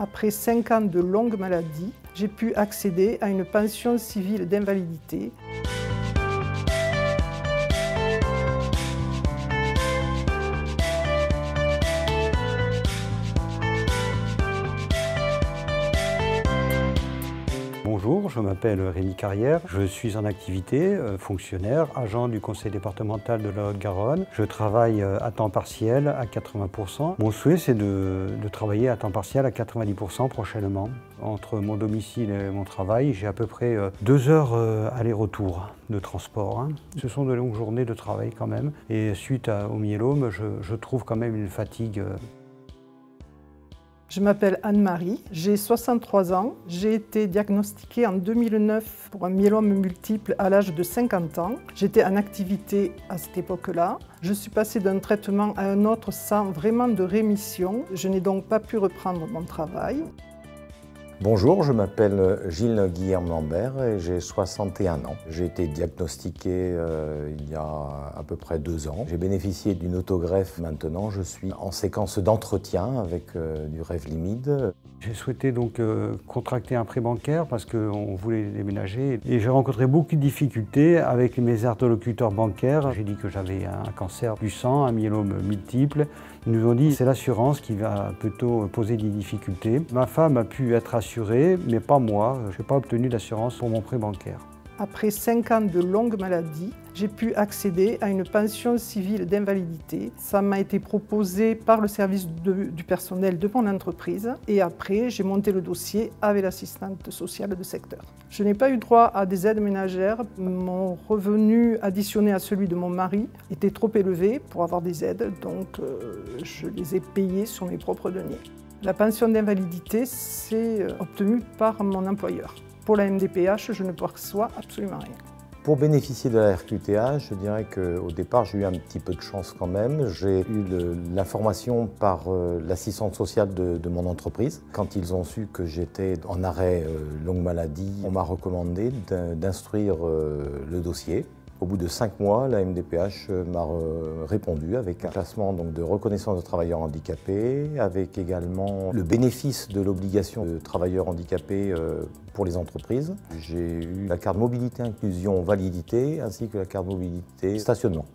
Après 5 ans de longue maladie, j'ai pu accéder à une pension civile d'invalidité. Bonjour, je m'appelle Rémi Carrière, je suis en activité, fonctionnaire, agent du conseil départemental de la Haute-Garonne. Je travaille à temps partiel à 80%. Mon souhait c'est de travailler à temps partiel à 90% prochainement. Entre mon domicile et mon travail, j'ai à peu près 2 heures aller-retour de transport. Ce sont de longues journées de travail quand même. Et suite au myélome, je trouve quand même une fatigue. Je m'appelle Anne-Marie, j'ai 63 ans. J'ai été diagnostiquée en 2009 pour un myélome multiple à l'âge de 50 ans. J'étais en activité à cette époque-là. Je suis passée d'un traitement à un autre sans vraiment de rémission. Je n'ai donc pas pu reprendre mon travail. Bonjour, je m'appelle Gilles Guilherme Lambert et j'ai 61 ans. J'ai été diagnostiqué il y a à peu près 2 ans. J'ai bénéficié d'une autogreffe. Maintenant, je suis en séquence d'entretien avec du Revlimid. J'ai souhaité donc contracter un prêt bancaire parce qu'on voulait déménager et j'ai rencontré beaucoup de difficultés avec mes interlocuteurs bancaires. J'ai dit que j'avais un cancer du sang, un myélome multiple. Ils nous ont dit que c'est l'assurance qui va plutôt poser des difficultés. Ma femme a pu être assurée, mais pas moi. Je n'ai pas obtenu d'assurance pour mon prêt bancaire. Après 5 ans de longue maladie, j'ai pu accéder à une pension civile d'invalidité. Ça m'a été proposé par le service du personnel de mon entreprise et après j'ai monté le dossier avec l'assistante sociale de secteur. Je n'ai pas eu droit à des aides ménagères. Mon revenu additionné à celui de mon mari était trop élevé pour avoir des aides, donc je les ai payés sur mes propres deniers. La pension d'invalidité, c'est obtenu par mon employeur. Pour la MDPH, je ne perçois absolument rien. Pour bénéficier de la RQTH, je dirais qu'au départ, j'ai eu un petit peu de chance quand même. J'ai eu l'information par l'assistante sociale de mon entreprise. Quand ils ont su que j'étais en arrêt longue maladie, on m'a recommandé d'instruire le dossier. Au bout de 5 mois, la MDPH m'a répondu avec un classement donc, de reconnaissance de travailleurs handicapés, avec également le bénéfice de l'obligation de travailleurs handicapés pour les entreprises. J'ai eu la carte mobilité inclusion validité ainsi que la carte mobilité stationnement.